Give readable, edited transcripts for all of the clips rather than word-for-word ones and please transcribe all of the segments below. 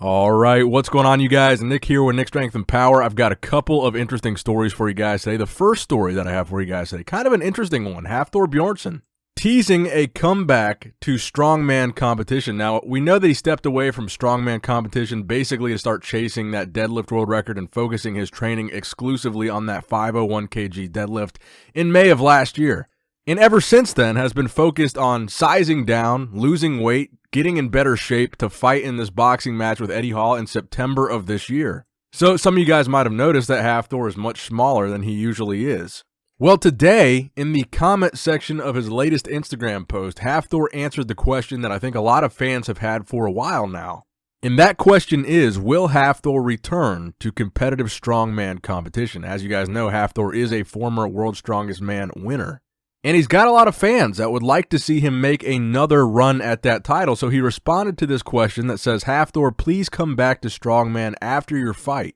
All right, what's going on, you guys? Nick here with Nick Strength and Power. I've got a couple of interesting stories for you guys today. The first story that I have for you guys today, kind of an interesting one. Hafthor Bjornsson teasing a comeback to Strongman competition. Now, we know that he stepped away from Strongman competition basically to start chasing that deadlift world record and focusing his training exclusively on that 501 kg deadlift in May of last year. And ever since then has been focused on sizing down, losing weight, getting in better shape to fight in this boxing match with Eddie Hall in September of this year. So some of you guys might have noticed that Hafthor is much smaller than he usually is. Well, today, in the comment section of his latest Instagram post, Hafthor answered the question that I think a lot of fans have had for a while now. And that question is, will Hafthor return to competitive strongman competition? As you guys know, Hafthor is a former World's Strongest Man winner. And he's got a lot of fans that would like to see him make another run at that title. So he responded to this question that says, Hafthor, please come back to Strongman after your fight.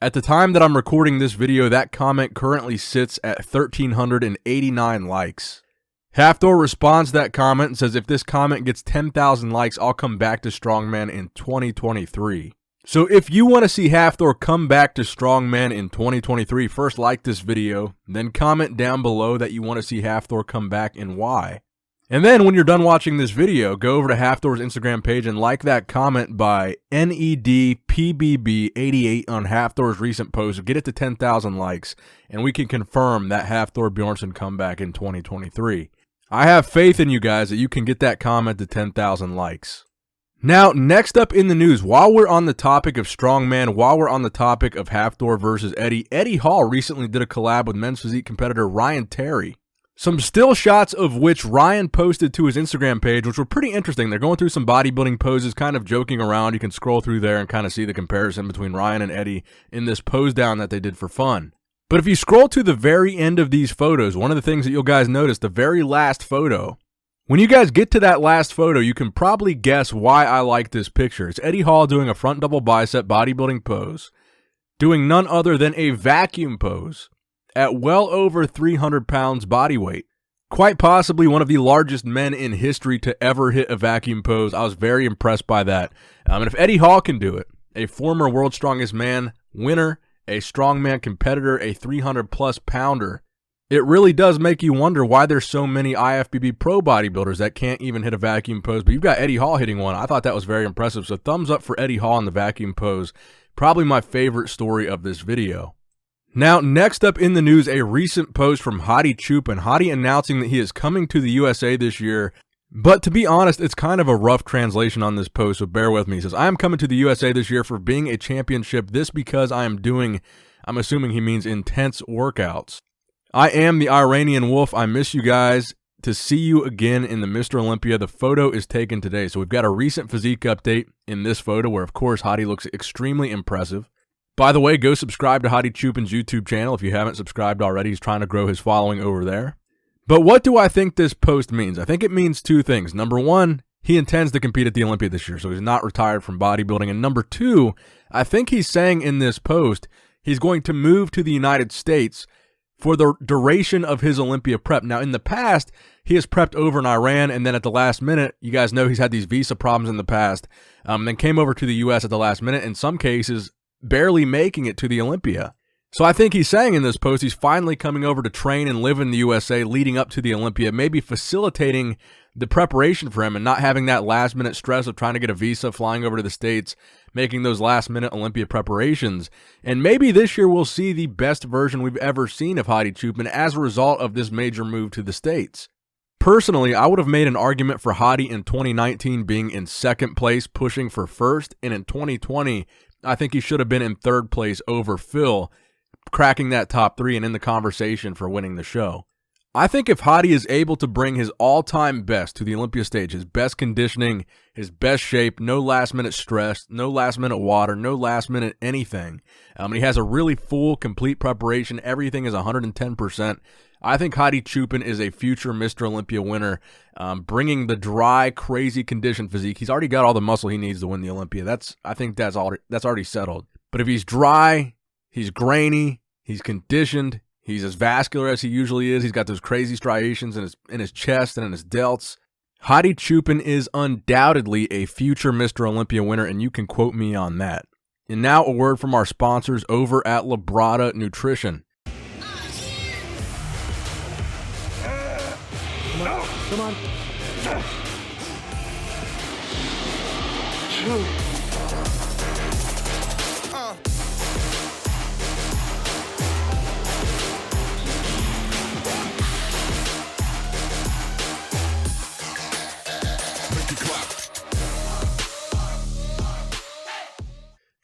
At the time that I'm recording this video, that comment currently sits at 1,389 likes. Hafthor responds to that comment and says, if this comment gets 10,000 likes, I'll come back to Strongman in 2023. So if you want to see Hafthor come back to Strongman in 2023, first like this video, then comment down below that you want to see Hafthor come back and why. And then when you're done watching this video, go over to Hafthor's Instagram page and like that comment by NEDPBB88 on Hafthor's recent post. Get it to 10,000 likes, and we can confirm that Hafthor Bjornsson comeback in 2023. I have faith in you guys that you can get that comment to 10,000 likes. Now, next up in the news, while we're on the topic of Strongman, while we're on the topic of Hafthor versus Eddie Hall recently did a collab with men's physique competitor Ryan Terry. Some still shots of which Ryan posted to his Instagram page, which were pretty interesting. They're going through some bodybuilding poses, kind of joking around. You can scroll through there and kind of see the comparison between Ryan and Eddie in this pose down that they did for fun. But if you scroll to the very end of these photos, one of the things that you'll guys notice, the very last photo, when you guys get to that last photo, you can probably guess why I like this picture. It's Eddie Hall doing a front double bicep bodybuilding pose, doing none other than a vacuum pose at well over 300 pounds body weight. Quite possibly one of the largest men in history to ever hit a vacuum pose. I was very impressed by that. And if Eddie Hall can do it, a former World's Strongest Man winner, a strongman competitor, a 300-plus pounder, it really does make you wonder why there's so many IFBB pro bodybuilders that can't even hit a vacuum pose. But you've got Eddie Hall hitting one. I thought that was very impressive. So thumbs up for Eddie Hall in the vacuum pose. Probably my favorite story of this video. Now, next up in the news, a recent post from Hadi Choopan. Hadi announcing that he is coming to the USA this year. But to be honest, it's kind of a rough translation on this post, so bear with me. He says, I am coming to the USA this year for being a championship. This because I am doing, I'm assuming he means intense workouts. I am the Iranian Wolf. I miss you guys. To see you again in the Mr. Olympia. The photo is taken today. So we've got a recent physique update in this photo where, of course, Hadi looks extremely impressive. By the way, go subscribe to Hadi Choopan's YouTube channel if you haven't subscribed already. He's trying to grow his following over there. But what do I think this post means? I think it means two things. Number one, he intends to compete at the Olympia this year, so he's not retired from bodybuilding. And number two, I think he's saying in this post he's going to move to the United States for the duration of his Olympia prep. Now, in the past, he has prepped over in Iran, and then at the last minute, you guys know he's had these visa problems in the past, then came over to the U.S. at the last minute, in some cases, barely making it to the Olympia. So I think he's saying in this post he's finally coming over to train and live in the USA leading up to the Olympia, maybe facilitating the preparation for him and not having that last-minute stress of trying to get a visa, flying over to the States, making those last-minute Olympia preparations. And maybe this year we'll see the best version we've ever seen of Hadi Choopan as a result of this major move to the States. Personally, I would have made an argument for Hadi in 2019 being in second place, pushing for first, and in 2020, I think he should have been in third place over Phil, cracking that top three and in the conversation for winning the show. I think if Hadi is able to bring his all-time best to the Olympia stage, his best conditioning, his best shape, no last-minute stress, no last-minute water, no last-minute anything, and he has a really full, complete preparation, everything is 110%, I think Hadi Choopan is a future Mr. Olympia winner, bringing the dry, crazy conditioned physique. He's already got all the muscle he needs to win the Olympia. I think that's already settled. But if he's dry, he's grainy, he's conditioned, he's as vascular as he usually is. He's got those crazy striations in his chest and in his delts. Hadi Choopan is undoubtedly a future Mr. Olympia winner, and you can quote me on that. And now a word from our sponsors over at Labrada Nutrition. Come on.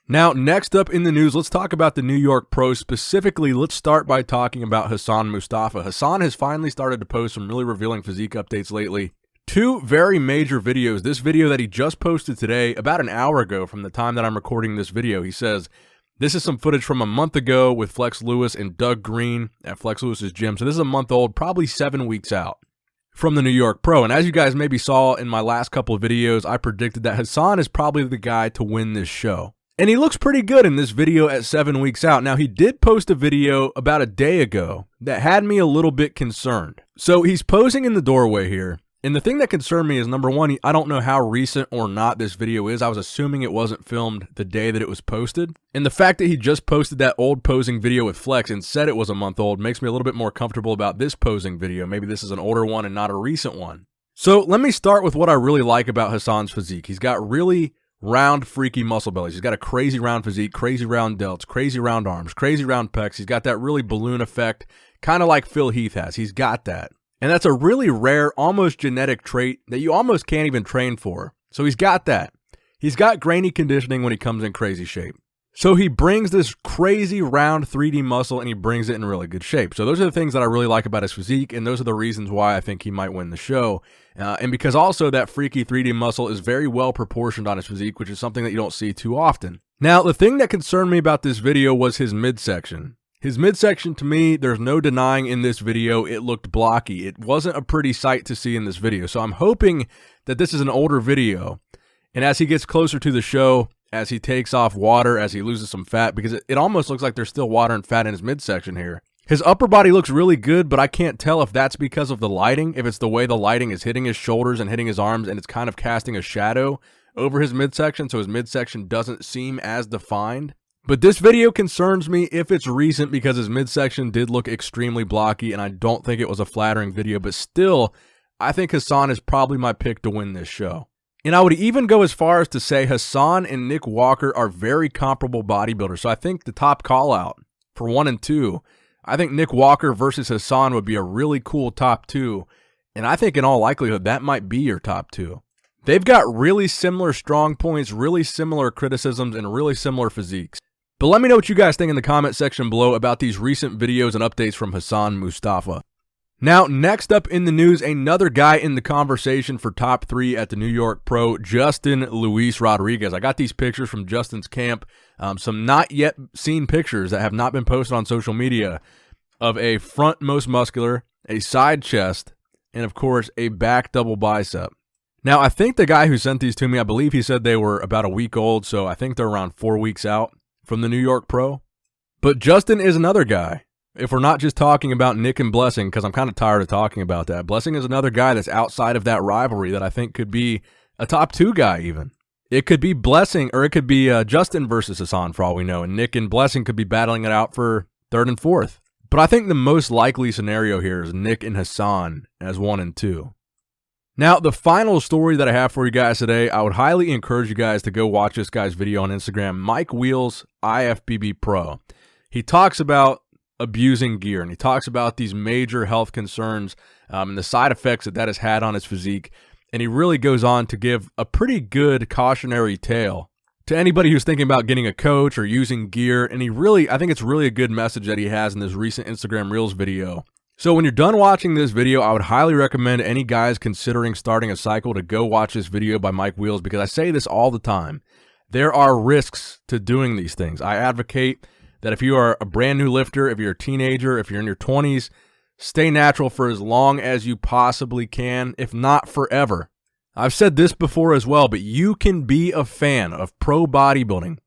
Now, next up in the news, let's talk about the New York Pro. Specifically, let's start by talking about Hassan Mustafa. Hassan has finally started to post some really revealing physique updates lately. Two very major videos. This video that he just posted today, about an hour ago from the time that I'm recording this video, he says, this is some footage from a month ago with Flex Lewis and Doug Green at Flex Lewis's gym. So this is a month old, probably 7 weeks out from the New York Pro. And as you guys maybe saw in my last couple of videos, I predicted that Hassan is probably the guy to win this show. And he looks pretty good in this video at 7 weeks out. Now, he did post a video about a day ago that had me a little bit concerned. So he's posing in the doorway here. And the thing that concerned me is, number one, I don't know how recent or not this video is. I was assuming it wasn't filmed the day that it was posted. And the fact that he just posted that old posing video with Flex and said it was a month old makes me a little bit more comfortable about this posing video. Maybe this is an older one and not a recent one. So let me start with what I really like about Hassan's physique. He's got really round, freaky muscle bellies. He's got a crazy round physique, crazy round delts, crazy round arms, crazy round pecs. He's got that really balloon effect, kind of like Phil Heath has. He's got that. And that's a really rare, almost genetic trait that you almost can't even train for. So he's got that. He's got grainy conditioning when he comes in crazy shape. So he brings this crazy round 3D muscle and he brings it in really good shape. So those are the things that I really like about his physique, and those are the reasons why I think he might win the show. And because also that freaky 3D muscle is very well proportioned on his physique, which is something that you don't see too often. Now, the thing that concerned me about this video was his midsection. His midsection, to me, there's no denying in this video, it looked blocky. It wasn't a pretty sight to see in this video. So I'm hoping that this is an older video. And as he gets closer to the show, as he takes off water, as he loses some fat, because it almost looks like there's still water and fat in his midsection here. His upper body looks really good, but I can't tell if that's because of the lighting, if it's the way the lighting is hitting his shoulders and hitting his arms, and it's kind of casting a shadow over his midsection, so his midsection doesn't seem as defined. But this video concerns me if it's recent, because his midsection did look extremely blocky, and I don't think it was a flattering video, but still, I think Hassan is probably my pick to win this show. And I would even go as far as to say Hassan and Nick Walker are very comparable bodybuilders. So I think the top call out for 1 and 2, I think Nick Walker versus Hassan would be a really cool top 2. And I think in all likelihood, that might be your top 2. They've got really similar strong points, really similar criticisms, and really similar physiques. But let me know what you guys think in the comment section below about these recent videos and updates from Hassan Mustafa. Now, next up in the news, another guy in the conversation for top 3 at the New York Pro, Justin Luis Rodriguez. I got these pictures from Justin's camp, some not yet seen pictures that have not been posted on social media of a front most muscular, a side chest, and of course, a back double bicep. Now, I think the guy who sent these to me, I believe he said they were about a week old, so I think they're around 4 weeks out from the New York Pro. But Justin is another guy. If we're not just talking about Nick and Blessing, because I'm kind of tired of talking about that. Blessing is another guy that's outside of that rivalry that I think could be a top 2 guy even. It could be Blessing, or it could be Justin versus Hassan for all we know, and Nick and Blessing could be battling it out for 3rd and 4th. But I think the most likely scenario here is Nick and Hassan as 1 and 2. Now, the final story that I have for you guys today, I would highly encourage you guys to go watch this guy's video on Instagram, Mike Wheels, IFBB Pro. He talks about abusing gear, and he talks about these major health concerns and the side effects that has had on his physique, and he really goes on to give a pretty good cautionary tale to anybody who's thinking about getting a coach or using gear. And I think it's really a good message that he has in this recent Instagram Reels video. So when you're done watching this video, I would highly recommend any guys considering starting a cycle to go watch this video by Mike Wheels, because I say this all the time. There are risks to doing these things. I advocate that if you are a brand new lifter, if you're a teenager, if you're in your 20s, stay natural for as long as you possibly can, if not forever. I've said this before as well, but you can be a fan of pro bodybuilding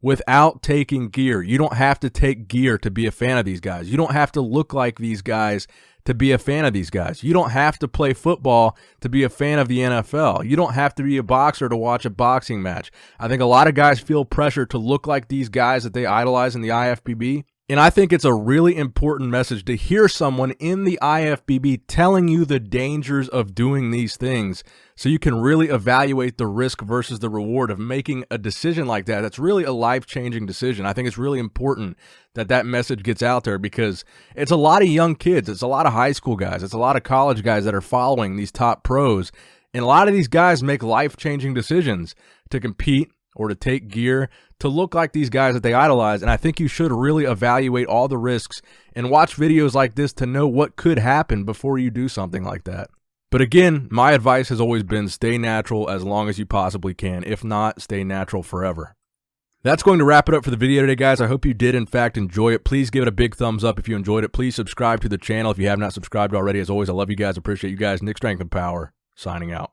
without taking gear. You don't have to take gear to be a fan of these guys. You don't have to look like these guys to be a fan of these guys. You don't have to play football to be a fan of the NFL. You don't have to be a boxer to watch a boxing match. I think a lot of guys feel pressure to look like these guys that they idolize in the IFBB. And I think it's a really important message to hear someone in the IFBB telling you the dangers of doing these things so you can really evaluate the risk versus the reward of making a decision like that. That's really a life-changing decision. I think it's really important that that message gets out there because it's a lot of young kids. It's a lot of high school guys. It's a lot of college guys that are following these top pros. And a lot of these guys make life-changing decisions to compete or to take gear, to look like these guys that they idolize. And I think you should really evaluate all the risks and watch videos like this to know what could happen before you do something like that. But again, my advice has always been stay natural as long as you possibly can. If not, stay natural forever. That's going to wrap it up for the video today, guys. I hope you did, in fact, enjoy it. Please give it a big thumbs up if you enjoyed it. Please subscribe to the channel if you have not subscribed already. As always, I love you guys. Appreciate you guys. Nick Strength and Power, signing out.